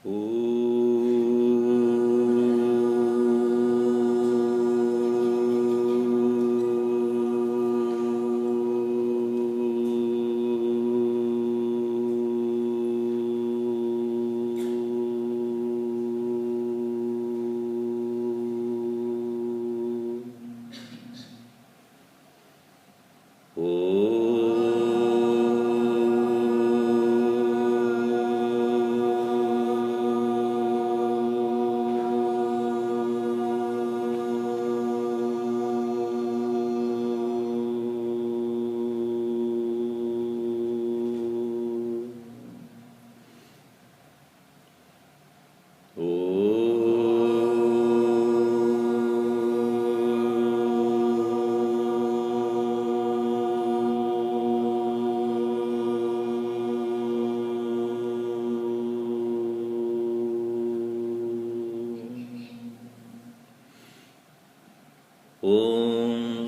ॐ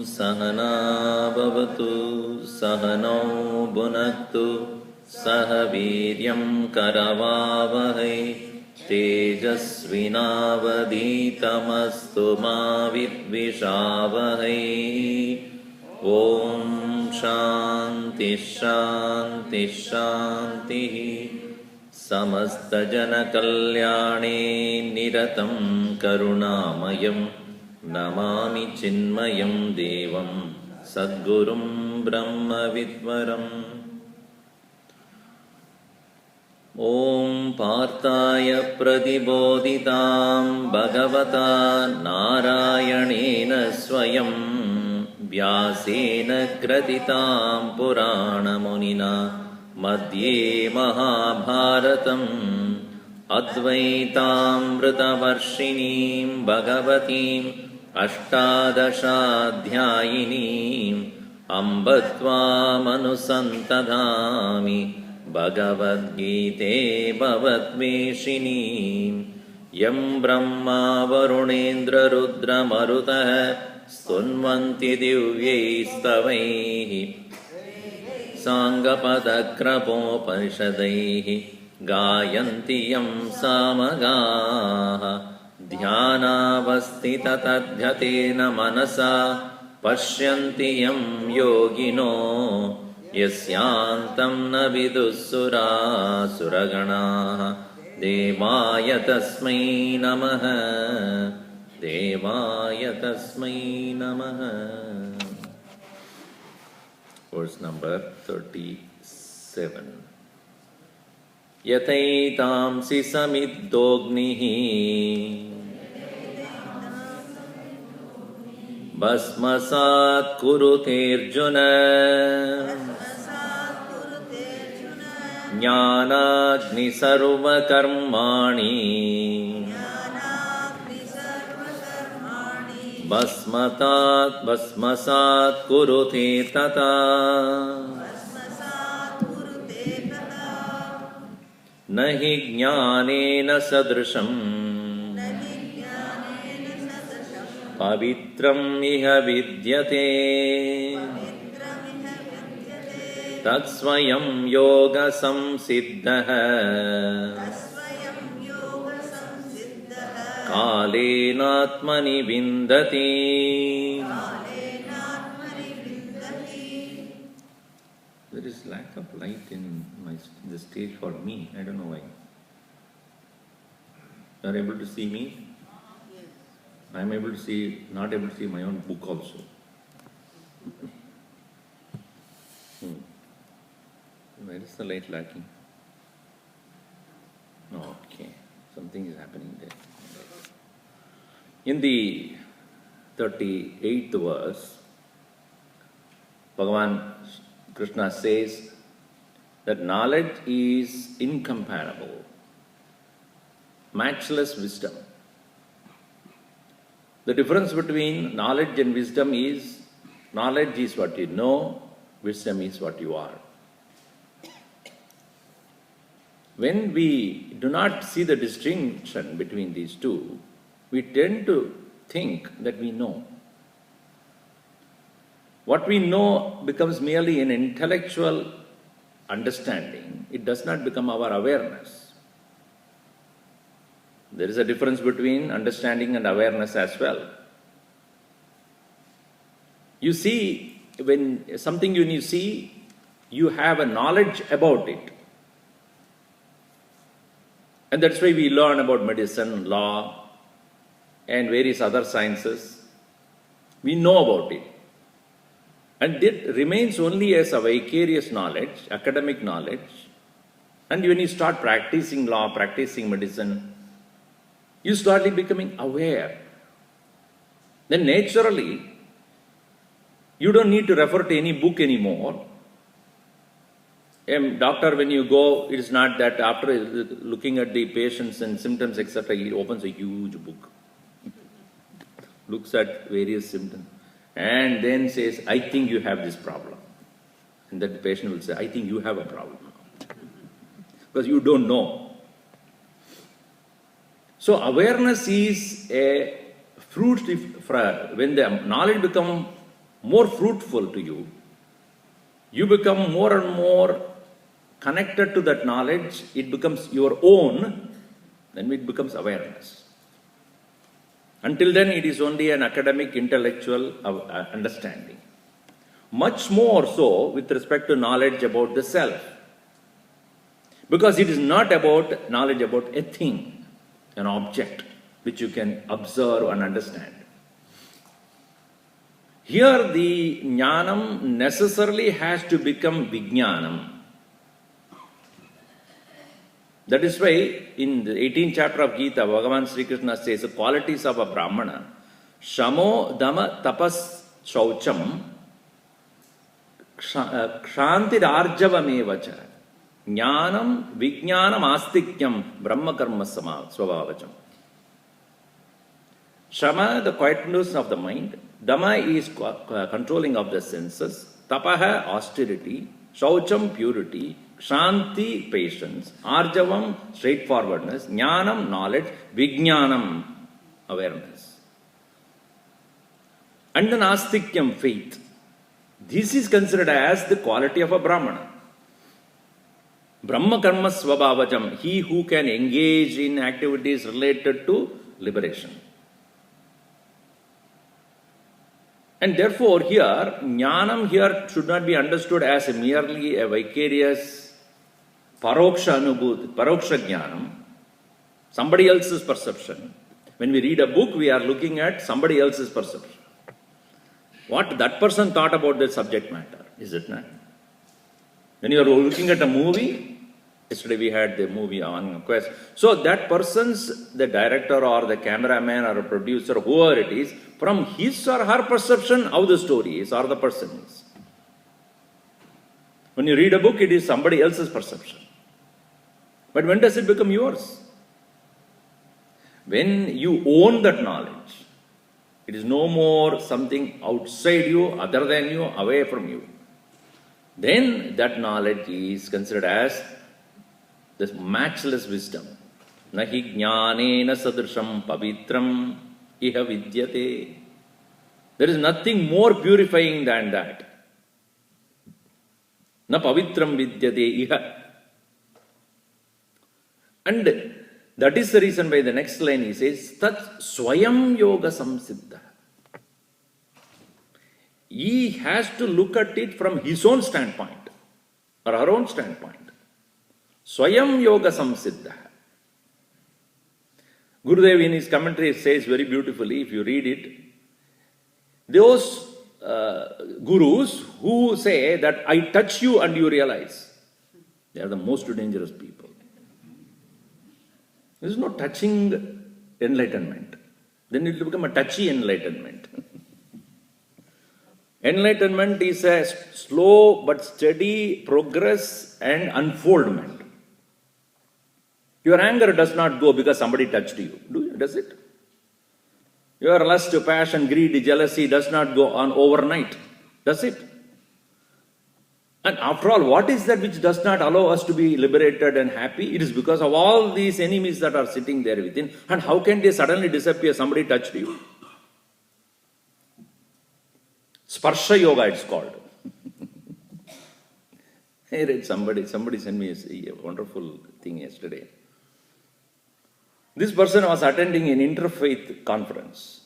सहना भवतु सहनौ भुनक्तु सह वीर्यं करवावहै तेजस्विनावधीतमस्तु मा विद्विषावहै। ॐ शान्ति शान्ति शान्तिः। समस्तजनकल्याणे निरतं करुणामयं नमामि चिन्मयं देवं सद्गुरुं ब्रह्मविद्वरम्। ॐ पार्थाय प्रतिबोधितां भगवता नारायणेन स्वयं व्यासेन ग्रथितां पुराणमुनिना मध्ये महाभारतम् अद्वैतामृतवर्षिणीं भगवतीम् अष्टादशाध्यायिनीम् अम्ब त्वामनुसन्तधामि भगवद्गीते भवद्वेषिणीम्। यं ब्रह्मा वरुणेन्द्ररुद्रमरुतः स्तुन्वन्ति दिव्यैस्तवैः साङ्गपदक्रमोपनिषदैः गायन्ति यं सामगाः। ध्यानावस्थिततद्गतेन मनसा पश्यन्ति यं योगिनो यस्यान्तं न विदुःसुरासुरगणाः। देवाय तस्मै नमः देवाय तस्मै नमः। Verse number 37. यथैतांसि समिद्धोऽग्निः भस्मसात् कुरुतेऽर्जुन ज्ञानाग्नि सर्वकर्माणि भस्मसात् कुरुते तथा। न हि ज्ञानेन सदृशम् पवित्रम् इह विद्यते तत्स्वयं योगसंसिद्धः कालेनात्मनि विन्दति। There is lack of light in the stage for me. I don't know why. You are able to see me? Yes. I am able to see, not able to see my own book also. Where is the light lacking? Okay, something is happening there. In the 38th verse, Bhagavan Krishna says that knowledge is incomparable, matchless wisdom. The difference between knowledge and wisdom is, knowledge is what you know, wisdom is what you are. When we do not see the distinction between these two, we tend to think that we know. What we know becomes merely an intellectual understanding. It does not become our awareness. There is a difference between understanding and awareness as well. You see, when something you see, you have a knowledge about it. And that's why we learn about medicine, law, and various other sciences. We know about it. And it remains only as a vicarious knowledge, academic knowledge. And when you start practicing law, practicing medicine, you start becoming aware. Then naturally, you don't need to refer to any book anymore. Doctor, when you go, it is not that after looking at the patients and symptoms, etc., he opens a huge book, looks at various symptoms, and then says, I think you have this problem. And then the patient will say, I think you have a problem. Because you don't know. So awareness is a fruit. When the knowledge becomes more fruitful to you, you become more and more connected to that knowledge, it becomes your own, then it becomes awareness. Until then, it is only an academic, intellectual understanding. Much more so with respect to knowledge about the self. Because it is not about knowledge about a thing, an object, which you can observe and understand. Here the jnanam necessarily has to become vijnanam. That is why in the 18th chapter of Gita, Bhagavan Sri Krishna says the qualities of a Brahmana, Shamo, Dama, Tapas, Shaucham, Kshantir Arjavamevacha, Jnanam, Vijnanam, Astikyam, Brahma Karma Swabhavacham. Shama, the quietness of the mind, Dama is controlling of the senses, Tapaha, austerity, Shaucham, purity, Kshanti, patience, Arjavam, straightforwardness, Jnanam, knowledge, Vijnanam, awareness. And then Astikyam, faith. This is considered as the quality of a Brahmana. Brahma Karma Swabhavajam, he who can engage in activities related to liberation. And therefore here, Jnanam here should not be understood as merely a vicarious Paroksha Anubhuti, Paroksha Jnanam, somebody else's perception. When we read a book, we are looking at somebody else's perception. What that person thought about the subject matter, is it not? When you are looking at a movie, yesterday we had the movie on Quest. So that person's, the director or the cameraman or a producer, whoever it is, from his or her perception, how the story is or the person is. When you read a book, it is somebody else's perception. But when does it become yours? When you own that knowledge. It is no more something outside you, other than you, away from you. Then that knowledge is considered as this matchless wisdom. Nahi jnanena sadrisham pavitram iha vidyate. There is nothing more purifying than that. Na pavitram vidyate iha. And that is the reason why the next line he says, Tat swayam yoga samsiddha. He has to look at it from his own standpoint or her own standpoint. Swayam yoga samsiddha. Gurudev in his commentary says very beautifully, if you read it, those gurus who say that I touch you and you realize, they are the most dangerous people. There is no touching enlightenment. Then it will become a touchy enlightenment. Enlightenment is a slow but steady progress and unfoldment. Your anger does not go because somebody touched you, does it? Your lust, passion, greed, jealousy does not go on overnight, does it? And after all, what is that which does not allow us to be liberated and happy? It is because of all these enemies that are sitting there within. And how can they suddenly disappear? Somebody touched you. Sparsha Yoga it's called. I read somebody sent me a wonderful thing yesterday. This person was attending an interfaith conference.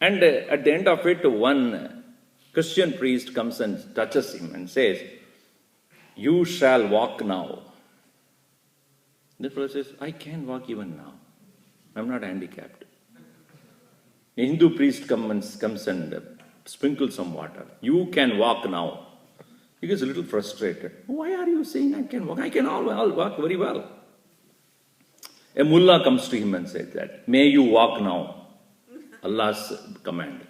And at the end of it, one Christian priest comes and touches him and says, "You shall walk now." The fellow says, "I can walk even now. I'm not handicapped." A Hindu priest comes and sprinkles some water. "You can walk now." He gets a little frustrated. "Why are you saying I can walk? I can all walk very well." A mullah comes to him and says that, "May you walk now." Allah's command.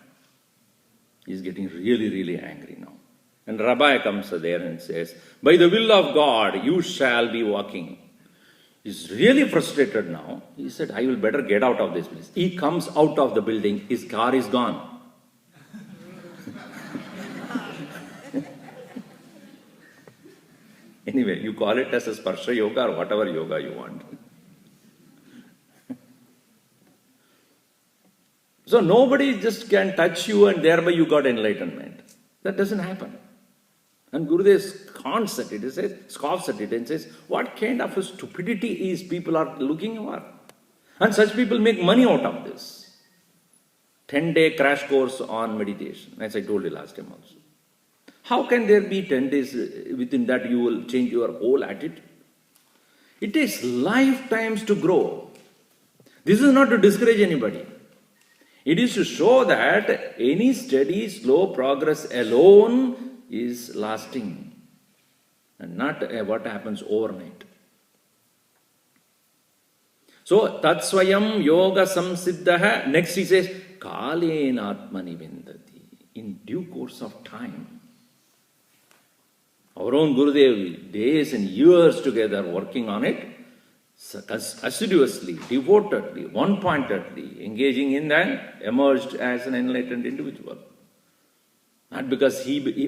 He's getting really, really angry now. And Rabbi comes there and says, "By the will of God, you shall be walking." He's really frustrated now. He said, "I will better get out of this place." He comes out of the building. His car is gone. Anyway, you call it as a Sparsha Yoga or whatever yoga you want. So nobody just can touch you and thereby you got enlightenment. That doesn't happen. And Gurudev scoffs at it and says, what kind of a stupidity is people are looking for? And such people make money out of this. 10-day crash course on meditation, as I told you last time also. How can there be 10 days within that you will change your whole attitude? It takes lifetimes to grow. This is not to discourage anybody. It is to show that any steady, slow progress alone is lasting and not what happens overnight. So, Tatsvayam Yoga Samsiddhaha. Next he says, Kalena Atmani Vindati. In due course of time. Our own Gurudev, days and years together working on it, assiduously, devotedly, one-pointedly, engaging in that, emerged as an enlightened individual. Not because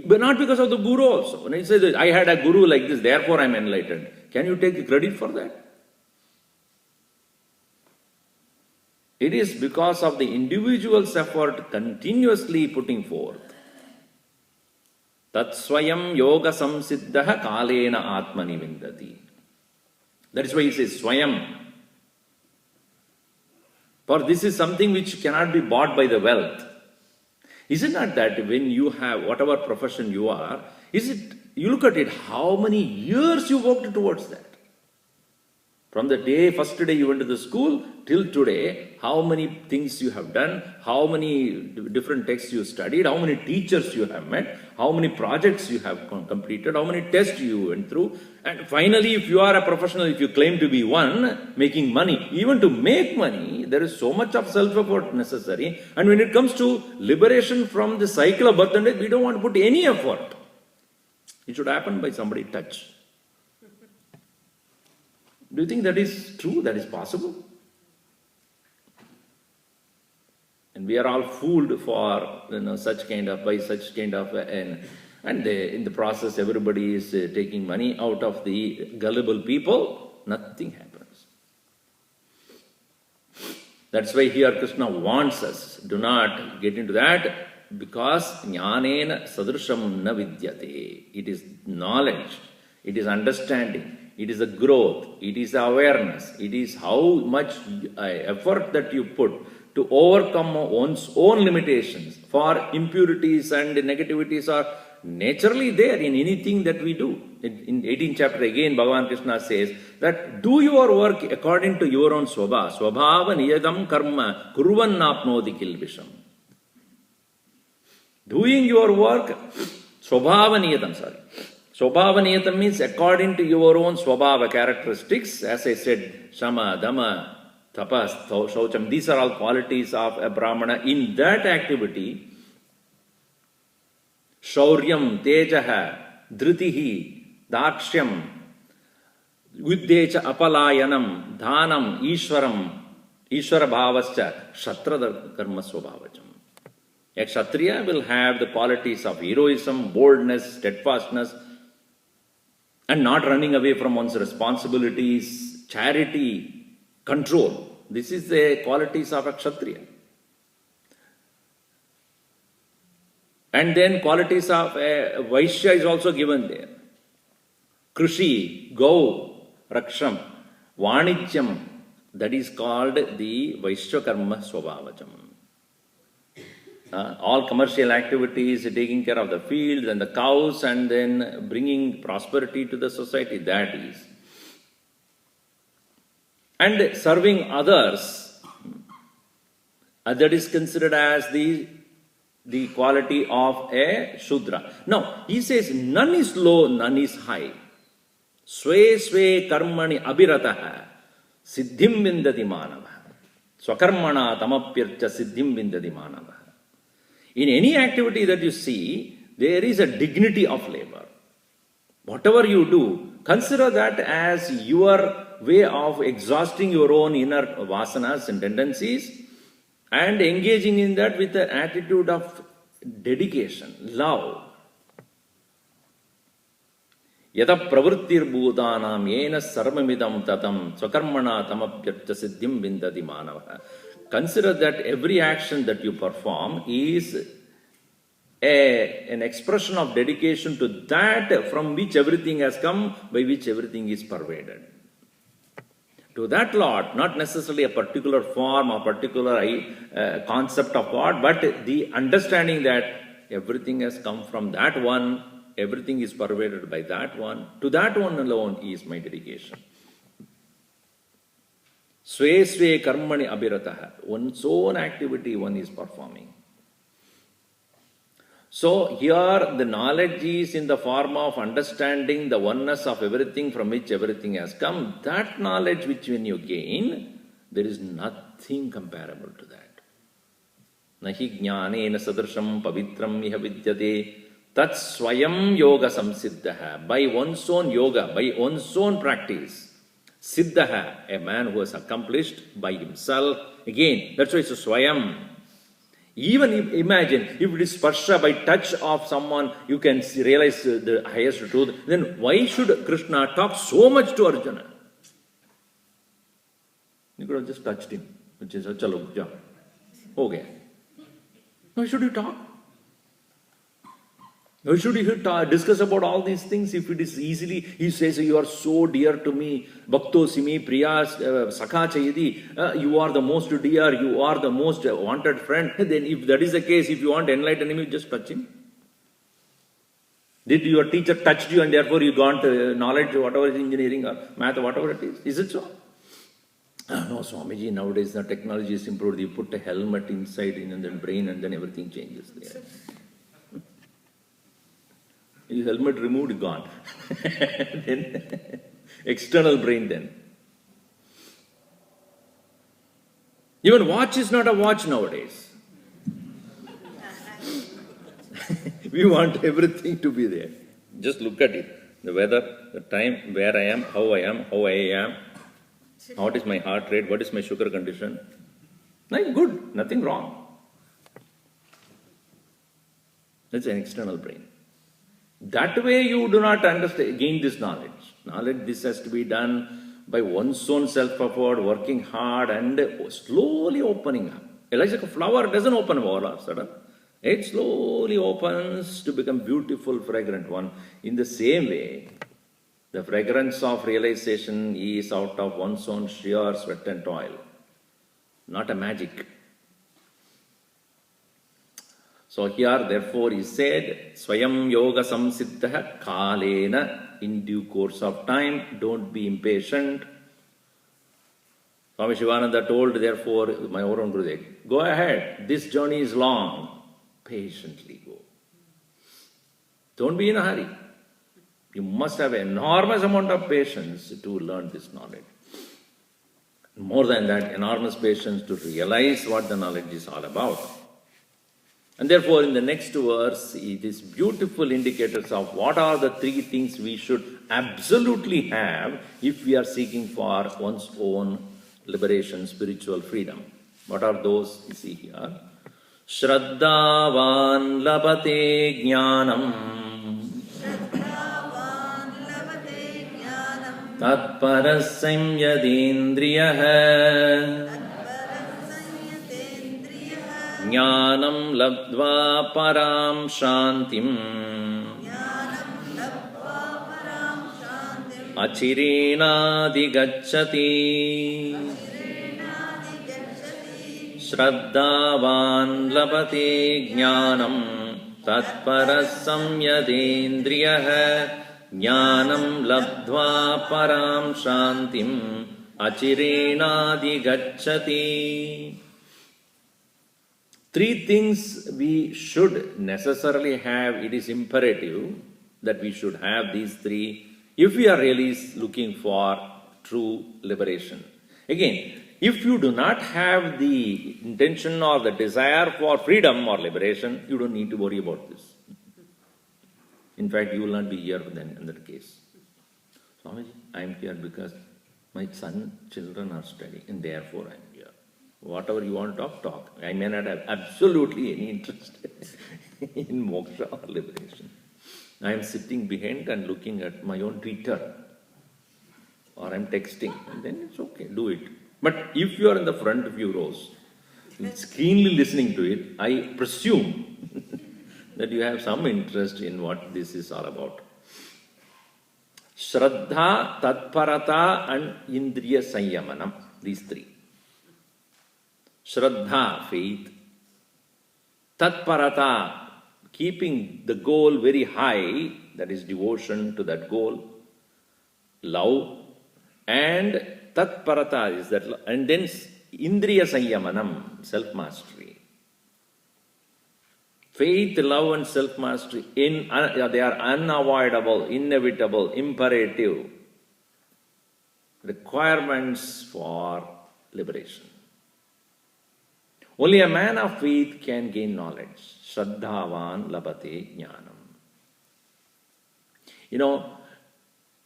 but not because of the Guru also. When he says, I had a Guru like this, therefore I am enlightened. Can you take the credit for that? It is because of the individual's effort continuously putting forth. Tatsvayam yoga samsiddhaha kalena atmani vindati. That is why he says swayam. For this is something which cannot be bought by the wealth. Is it not that when you have whatever profession you are, you look at it, how many years you worked towards that? From the first day you went to the school till today, how many things you have done, how many different texts you studied, how many teachers you have met, how many projects you have completed, how many tests you went through. And finally, if you are a professional, if you claim to be one, making money, even to make money, there is so much of self-effort necessary. And when it comes to liberation from the cycle of birth and death, we don't want to put any effort. It should happen by somebody's touch. Do you think that is true? That is possible? And we are all fooled for such kind of and in the process everybody is taking money out of the gullible people. Nothing happens. That's why here Krishna warns us, do not get into that, because jnanena sadrisham na vidyate. It is knowledge, it is understanding. It is a growth, it is awareness, it is how much effort that you put to overcome one's own limitations. For impurities and negativities are naturally there in anything that we do. In 18th chapter again, Bhagavan Krishna says that do your work according to your own swabha. Swabhava niyadam karma kurvan napnodi kilvisham. Doing your work, swabhava niyadam, Swabhava niyatam means according to your own swabhava characteristics. As I said, shama, dhamma, tapas, shaucham, these are all qualities of a brahmana. In that activity, shauryam, tejaha, dhritihi, dakshyam, viddecha apalayanam, dhanam, ishvara bhavascha, kshatrada karma swabhavacham. A kshatriya will have the qualities of heroism, boldness, steadfastness, and not running away from one's responsibilities, charity, control. This is the qualities of a Kshatriya. And then qualities of a Vaishya is also given there. Krishi, Gau, Raksham, Vanityam, That is called the Vaishyakarma Swabhavajam. All commercial activities, taking care of the fields and the cows and then bringing prosperity to the society, that is. And serving others, that is considered as the quality of a Shudra. Now, he says, none is low, none is high. Sve sve karmani abhirataha siddhim vindati manava. Swakarmana tamapyarcha siddhim vindati manava. In any activity that you see, there is a dignity of labor. Whatever you do, consider that as your way of exhausting your own inner vasanas and tendencies and engaging in that with an attitude of dedication, love. Yada pravrittir bhutanam yena sarvamidam tatam swakarmana tamapyarcha siddhim vindati manava. Consider that every action that you perform is an expression of dedication to that from which everything has come, by which everything is pervaded. To that Lord, not necessarily a particular form or particular concept of God, but the understanding that everything has come from that one, everything is pervaded by that one. To that one alone is my dedication. Sve sve karmani abhirataha. One's own activity one is performing. So here the knowledge is in the form of understanding the oneness of everything from which everything has come. That knowledge which when you gain, there is nothing comparable to that. Nahi jnanena sadrasham pavitram iha vidyate tat swayam yoga samsiddhaha. By one's own yoga, by one's own practice, Siddhaha, a man who has accomplished by himself. Again, that's why it's a Swayam. Even if, imagine, if it is sparsha, by touch of someone, you can realize the highest truth. Then why should Krishna talk so much to Arjuna? You could have just touched him. Which is, chalo, ja. Okay. Why should you talk? Why should you discuss about all these things if it is easily, he says, you are so dear to me, Bhakto Simi, Priyas, Sakha Chayadi, you are the most dear, you are the most wanted friend. Then if that is the case, if you want to enlighten him, you just touch him. Did your teacher touch you and therefore you got knowledge, whatever is engineering or math, whatever it is? Is it so? No, Swamiji, nowadays the technology is improved. You put a helmet inside in the brain and then everything changes there. His helmet removed, gone. Then external brain then. Even watch is not a watch nowadays. We want everything to be there. Just look at it. The weather, the time, where I am, how I am, what is my heart rate, what is my sugar condition. Like good, nothing wrong. That's an external brain. That way you do not gain this knowledge. Knowledge, this has to be done by one's own self-effort, working hard and slowly opening up. Like a flower doesn't open all of a sudden. It slowly opens to become beautiful, fragrant one. In the same way, the fragrance of realization is out of one's own sheer sweat and toil, not a magic. So here, therefore, he said, Swayam Yoga Samsiddha Kalena, in due course of time, don't be impatient. Swami Shivananda told, therefore, my own Gurudev, go ahead, this journey is long, patiently go. Don't be in a hurry. You must have an enormous amount of patience to learn this knowledge. More than that, enormous patience to realize what the knowledge is all about. And therefore, in the next verse, it is beautiful indicators of what are the three things we should absolutely have if we are seeking for one's own liberation, spiritual freedom. What are those? You see here. Shraddhavan labate jnanam tatparasam yadindriyaha Jnanam labdva param shantim achirenādigacchati. Shraddhavan labhate jnanam tatparas samyadendriyaha jnanam labdhva param shantim achirenādigacchati. Three things we should necessarily have. It is imperative that we should have these three if we are really looking for true liberation. Again, if you do not have the intention or the desire for freedom or liberation, you don't need to worry about this. In fact, you will not be here then in that case. Swamiji, I am here because my children are studying and therefore I am here. Whatever you want to talk. I may not have absolutely any interest in moksha or liberation. I am sitting behind and looking at my own Twitter or I am texting, and then it's okay, do it. But if you are in the front few rows, keenly listening to it, I presume that you have some interest in what this is all about. Shraddha, Tatparata and Indriya Sanyamanam, these three. Shraddha, faith. Tatparata, keeping the goal very high, that is devotion to that goal. Love. And Tatparata is that, and then Indriya Sanyamanam, self-mastery. Faith, love and self-mastery, they are unavoidable, inevitable, imperative requirements for liberation. Only a man of faith can gain knowledge. Shraddhavan labhate jnanam.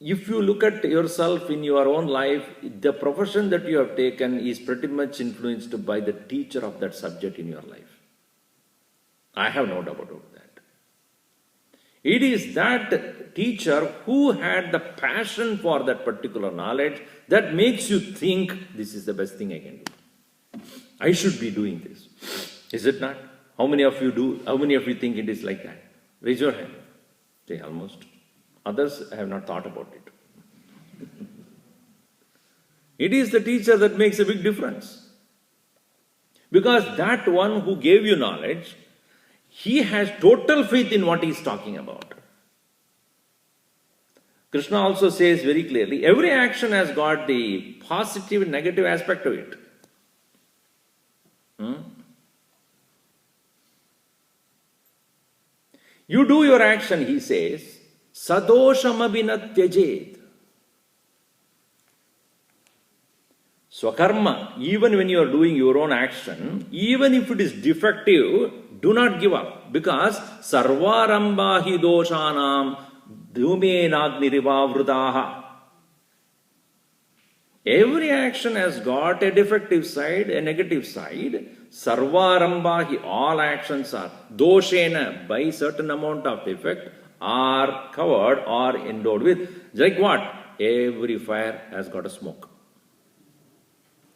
If you look at yourself in your own life, the profession that you have taken is pretty much influenced by the teacher of that subject in your life. I have no doubt about that. It is that teacher who had the passion for that particular knowledge that makes you think, this is the best thing I can do. I should be doing this. Is it not? How many of you do? How many of you think it is like that? Raise your hand. Say almost. Others have not thought about it. It is the teacher that makes a big difference. Because that one who gave you knowledge, he has total faith in what he is talking about. Krishna also says very clearly, every action has got the positive and negative aspect to it. You do your action, he says, sadoshamabhinat tyajed. Swakarma, even when you are doing your own action, even if it is defective, do not give up. Because sarvarambahi doshanam dhumenagniravavrudaha. Every action has got a defective side, a negative side. Sarvarambahi, all actions are doshena, by certain amount of defect, are covered or endowed with. Like what? Every fire has got a smoke.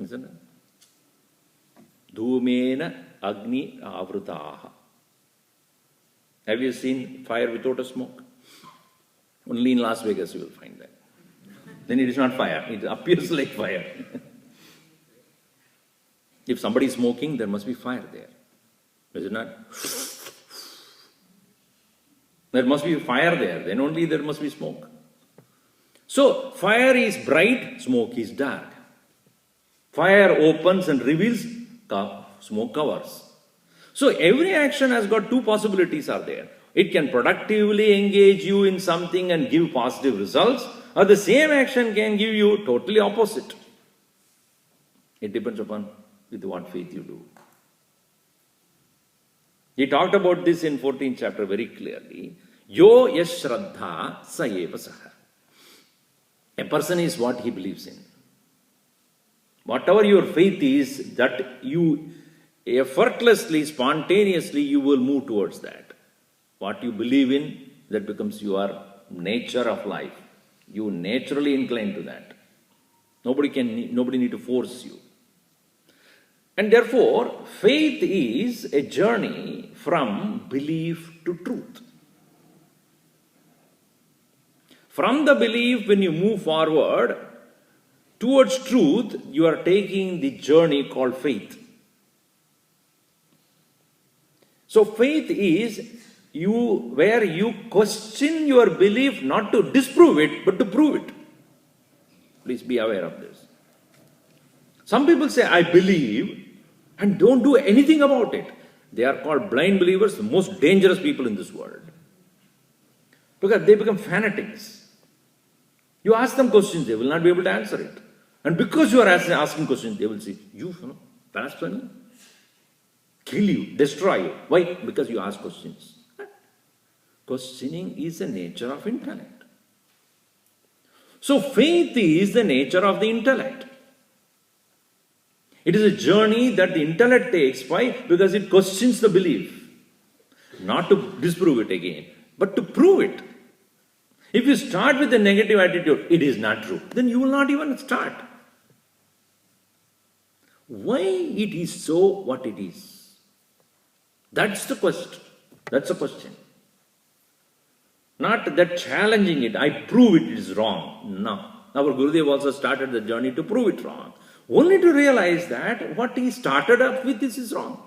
Isn't it? Dhumena agni avrutaha. Have you seen fire without a smoke? Only in Las Vegas you will find that. Then it is not fire. It appears like fire. If somebody is smoking, there must be fire there. Is it not? There must be fire there. Then only there must be smoke. So, fire is bright, smoke is dark. Fire opens and reveals, smoke covers. So, every action has got two possibilities are there. It can productively engage you in something and give positive results, or the same action can give you totally opposite. It depends upon with what faith you do. He talked about this in 14th chapter very clearly. Yo yash shraddha sa eva saha. A person is what he believes in. Whatever your faith is, that you effortlessly, spontaneously, you will move towards that. What you believe in, that becomes your nature of life. You naturally incline to that. Nobody need to force you. And therefore, faith is a journey from belief to truth. From the belief, when you move forward towards truth, you are taking the journey called faith. So faith is where you question your belief not to disprove it, but to prove it. Please be aware of this. Some people say, I believe, and don't do anything about it. They are called blind believers, the most dangerous people in this world. Because they become fanatics. You ask them questions, they will not be able to answer it. And because you are asking questions, they will say, you know, blasphemy, kill you, destroy you. Why? Because you ask questions. Questioning is the nature of intellect. So faith is the nature of the intellect. It is a journey that the intellect takes. Why? Because it questions the belief. Not to disprove it again, but to prove it. If you start with a negative attitude, it is not true, then you will not even start. Why it is so what it is? That's the question. That's the question. Not that challenging it, I prove it is wrong. No. Our Gurudev also started the journey to prove it wrong. Only to realize that what he started up with is wrong.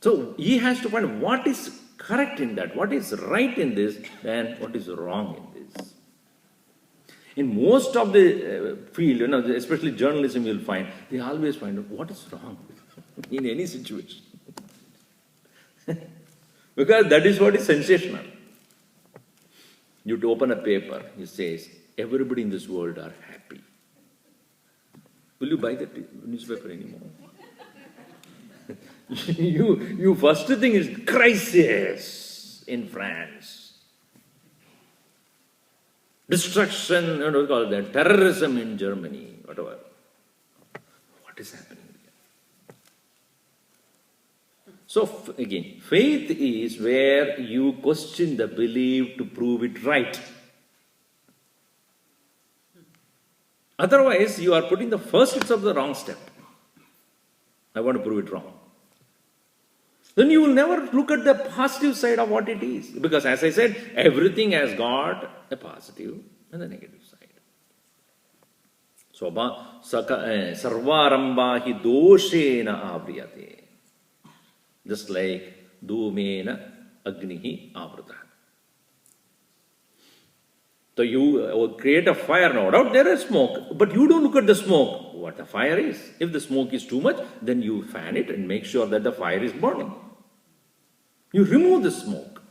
So he has to find what is correct in that, what is right in this, and what is wrong in this. In most of the field, especially journalism, you'll find, they always find out what is wrong in any situation. Because that is what is sensational. You open a paper, it says, everybody in this world are happy. Will you buy that newspaper anymore? you first thing is crisis in France. Destruction, what do you call that? Terrorism in Germany, whatever. What is happening? So again, faith is where you question the belief to prove it right. Otherwise, you are putting the first steps of the wrong step. I want to prove it wrong. Then you will never look at the positive side of what it is. Because as I said, everything has got a positive and a negative side. So, sarvaramba hi doshena avriyate. Just like dhumena agnihi avrata. So you create a fire, no doubt there is smoke, but you don't look at the smoke, what the fire is. If the smoke is too much, then you fan it and make sure that the fire is burning. You remove the smoke.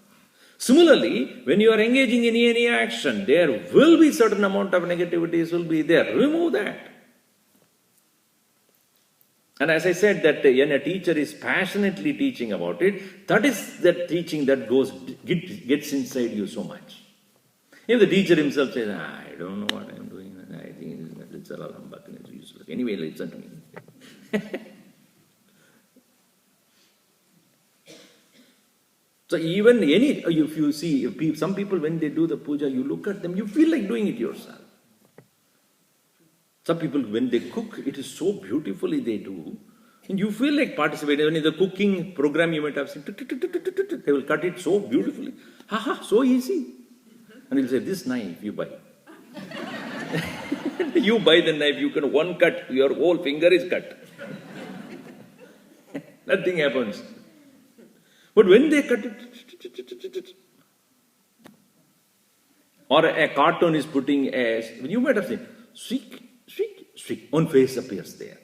Similarly, when you are engaging in any action, there will be certain amount of negativities will be there. Remove that. And as I said, that when a teacher is passionately teaching about it, that is the teaching that gets inside you so much. If the teacher himself says, I don't know what I am doing, I think it's a humbug and it's useless. Anyway, listen to me. So even if you see, some people when they do the puja, you look at them, you feel like doing it yourself. Some people, when they cook, it is so beautifully they do. And you feel like participating. When in the cooking program, you might have seen, they will cut it so beautifully. So easy. And he'll say, this knife you buy. You buy the knife, you can one cut, your whole finger is cut. Nothing happens. But when they cut it, or a cartoon is putting you might have seen, sweet, one face appears there.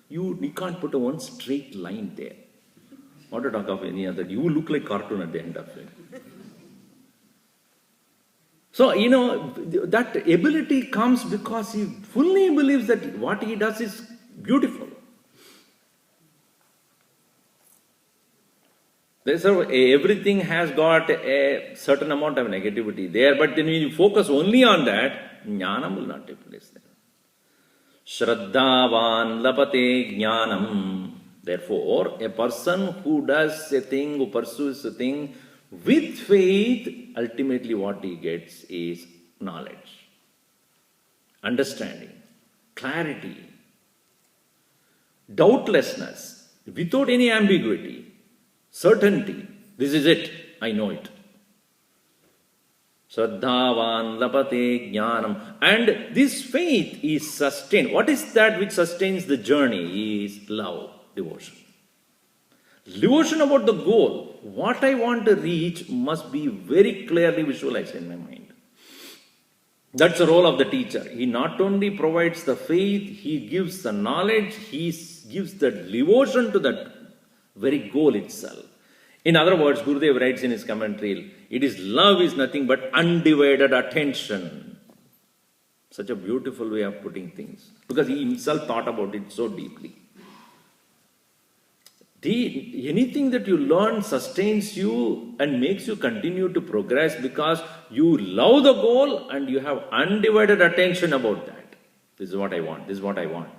You can't put one straight line there. Not to talk of any other. You look like cartoon at the end of it. So, that ability comes because he fully believes that what he does is beautiful. So everything has got a certain amount of negativity there, but then when you focus only on that, jnanam will not take place there. Shraddhavan lapate jnanam. Therefore, a person who does a thing, who pursues a thing with faith, ultimately what he gets is knowledge, understanding, clarity, doubtlessness, without any ambiguity, certainty. This is it. I know it. Shraddhavan lapate jnanam. And this faith is sustained. What is that which sustains the journey? Is love, devotion. Devotion about the goal. What I want to reach must be very clearly visualized in my mind. That's the role of the teacher. He not only provides the faith, he gives the knowledge, he gives the devotion to that very goal itself. In other words, Gurudev writes in his commentary, love is nothing but undivided attention. Such a beautiful way of putting things. Because he himself thought about it so deeply. Anything that you learn sustains you and makes you continue to progress because you love the goal and you have undivided attention about that. This is what I want. This is what I want.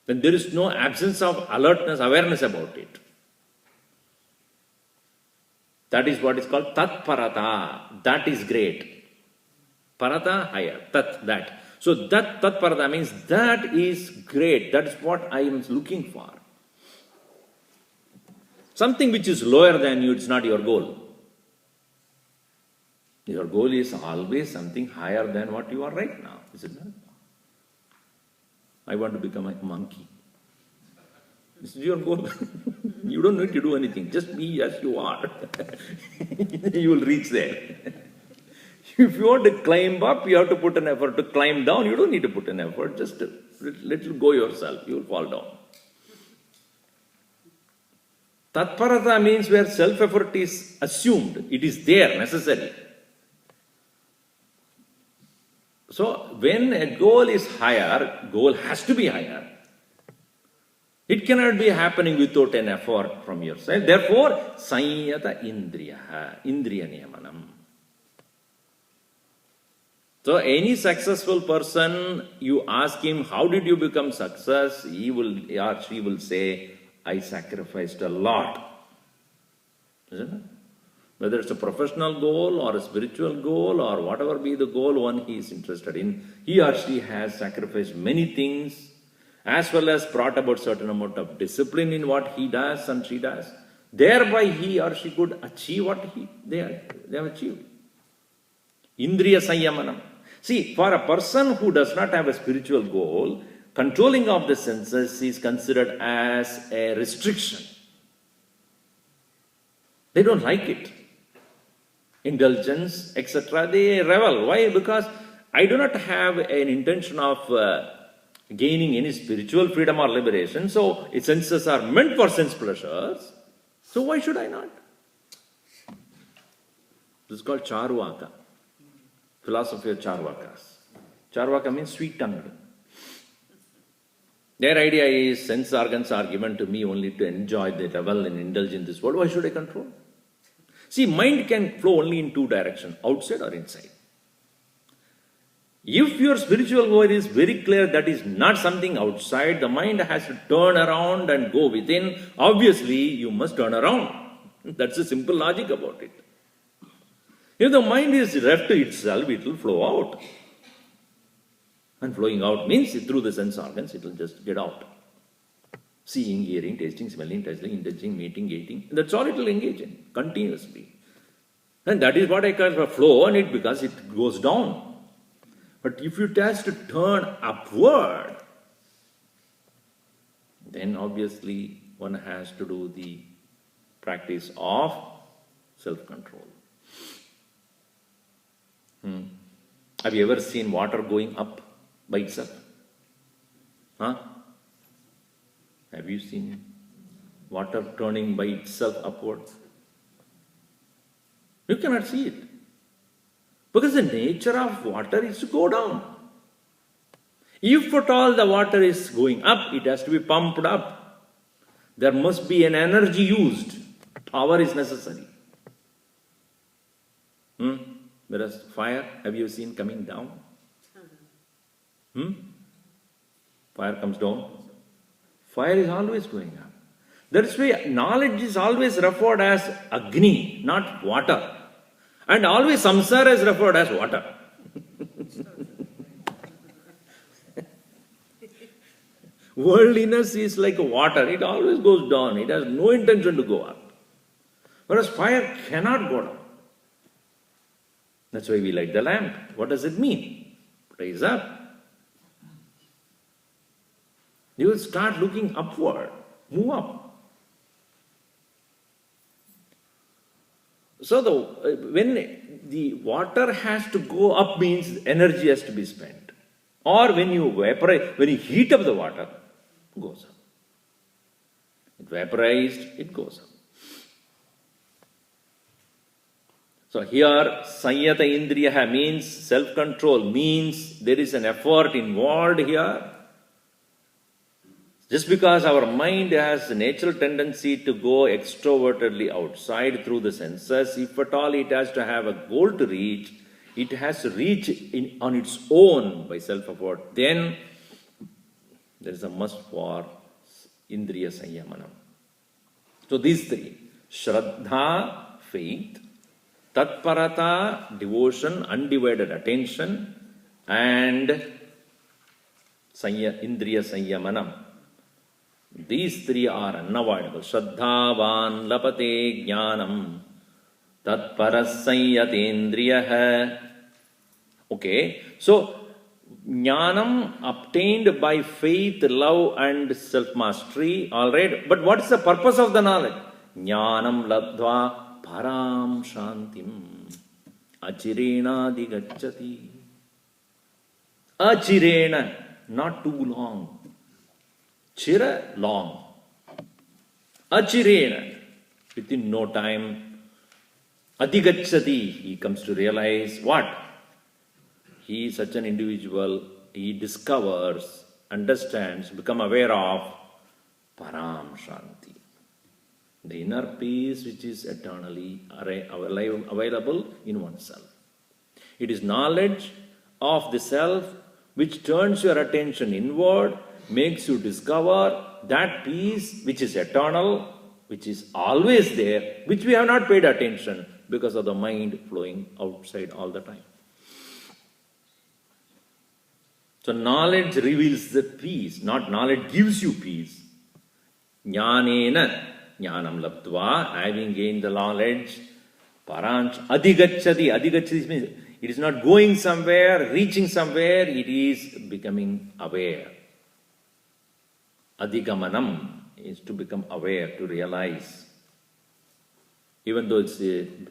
Then there is no absence of alertness, awareness about it. That is what is called tatparata. That is great. Parata, higher. Tat, that. So that tatparata means that is great. That is what I am looking for. Something which is lower than you, it's not your goal. Your goal is always something higher than what you are right now, isn't it? I want to become a monkey. This is your goal. You don't need to do anything. Just be as you are. You will reach there. If you want to climb up, you have to put an effort. To climb down, you don't need to put an effort. Just a little go yourself. You will fall down. Tatparata means where self-effort is assumed. It is there, necessary. So, when a goal is higher, goal has to be higher. It cannot be happening without an effort from your side. Therefore, sanyata indriya niyamanam. So, any successful person, you ask him, how did you become success? He or she will say, I sacrificed a lot. Isn't it? Whether it's a professional goal or a spiritual goal or whatever be the goal one he is interested in, he or she has sacrificed many things as well as brought about certain amount of discipline in what he does and she does. Thereby he or she could achieve what they have achieved. Indriya Sanyamanam. See, for a person who does not have a spiritual goal, controlling of the senses is considered as a restriction. They don't like it. Indulgence, etc. They revel. Why? Because I do not have an intention of gaining any spiritual freedom or liberation. So, its senses are meant for sense pleasures. So, why should I not? This is called Charvaka. Philosophy of Charvakas. Charvaka means sweet-tongued. Their idea is sense organs are given to me only to enjoy, they revel and indulge in this world. Why should I control? See, mind can flow only in two directions, outside or inside. If your spiritual goal is very clear that is not something outside, the mind has to turn around and go within. Obviously, you must turn around. That's the simple logic about it. If the mind is left to itself, it will flow out. And flowing out means through the sense organs, it will just get out. Seeing, hearing, tasting, smelling, touching, indulging, meeting, eating. That's all it will engage in, continuously. And that is what I call a flow on it because it goes down. But if it has to turn upward, then obviously one has to do the practice of self-control. Have you ever seen water going up by itself? Huh? Have you seen water turning by itself upward? You cannot see it. Because the nature of water is to go down. If at all the water is going up, it has to be pumped up. There must be an energy used. Power is necessary. Whereas fire, have you seen coming down? Fire comes down. Fire is always going up. That's why knowledge is always referred as Agni, not water. And always samsara is referred as water. Worldliness is like water. It always goes down. It has no intention to go up. Whereas fire cannot go down. That's why we light the lamp. What does it mean? Rise up. You will start looking upward. Move up. So when the water has to go up means energy has to be spent. Or when you vaporize, when you heat up the water, it goes up. It vaporized, it goes up. So here, Sanyata Indriyaha means self-control, means there is an effort involved here. Just because our mind has a natural tendency to go extrovertedly outside through the senses, if at all it has to have a goal to reach, it has to reach on its own by self-effort. Then there is a must for Indriya Sanyamanam. So these three, Shraddha, faith, Tatparata, devotion, undivided attention, and Indriya Sanyamanam. These three are unavoidable. Shraddhavan lapate jnanam tatparasayatendriyaha. Okay, so jnanam obtained by faith, love and self-mastery. Alright, but what is the purpose of the knowledge? Jnanam labdva param shantim achirena digacchati. Achirena, not too long. Chira, long. Achirena, within no time. Adigacchati, he comes to realize what? He is such an individual, he discovers, understands, become aware of Param Shanti. The inner peace which is eternally available in oneself. It is knowledge of the self which turns your attention inward, makes you discover that peace which is eternal, which is always there, which we have not paid attention because of the mind flowing outside all the time. So knowledge reveals the peace, not knowledge gives you peace. Jnanena, jnanam labdva, having gained the knowledge, paranch, adigacchati, adigacchati means it is not going somewhere, reaching somewhere, it is becoming aware. Adigamanam is to become aware, to realize. Even though it's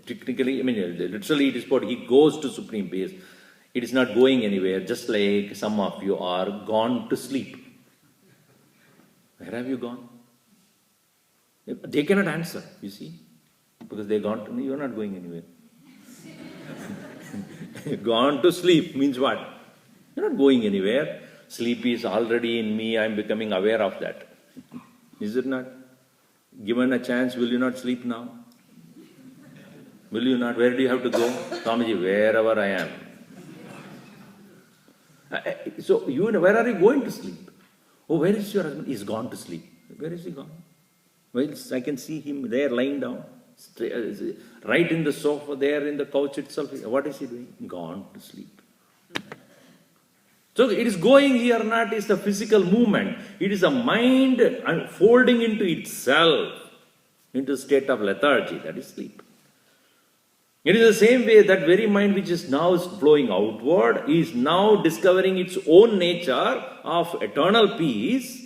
technically, literally it is what he goes to supreme peace. It is not going anywhere, just like some of you are gone to sleep. Where have you gone? They cannot answer, you see, because they gone to, you are not going anywhere. Gone to sleep means what? You are not going anywhere. Sleep is already in me, I am becoming aware of that. Is it not? Given a chance, will you not sleep now? Will you not? Where do you have to go? Swamiji, wherever I am. So, where are you going to sleep? Oh, where is your husband? He's gone to sleep. Where is he gone? Well, I can see him there lying down, right in the sofa, there in the couch itself. What is he doing? Gone to sleep. So it is going here not is the physical movement. It is a mind unfolding into itself, into a state of lethargy, that is sleep. It is the same way that very mind which is now flowing outward is now discovering its own nature of eternal peace.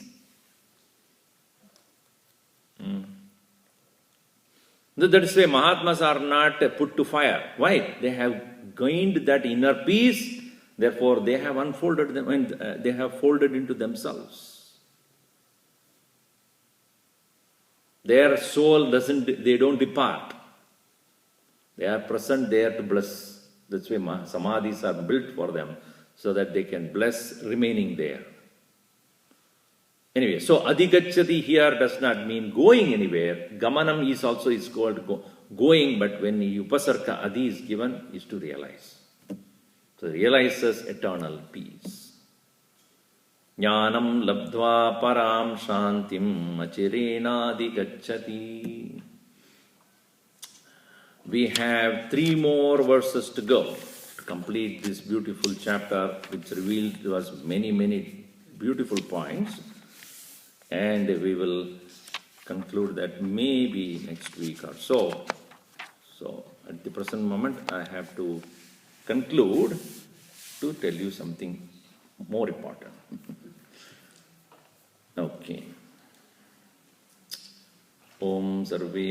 That is why Mahatmas are not put to fire. Why? They have gained that inner peace. Therefore, they have unfolded them and they have folded into themselves. Their soul they don't depart. They are present there to bless. That's why samadhis are built for them, so that they can bless remaining there. Anyway, so adigacchati here does not mean going anywhere. Gamanam is also called going, but when upasarga adi is given, is to realize. So realizes eternal peace. Jnanam labdva param shantim achirena adigacchati. We have 3 more verses to go to complete this beautiful chapter, which revealed to us many, many beautiful points. And we will conclude that maybe next week or so. So at the present moment, I have to conclude to tell you something more important. Okay. Om Sarve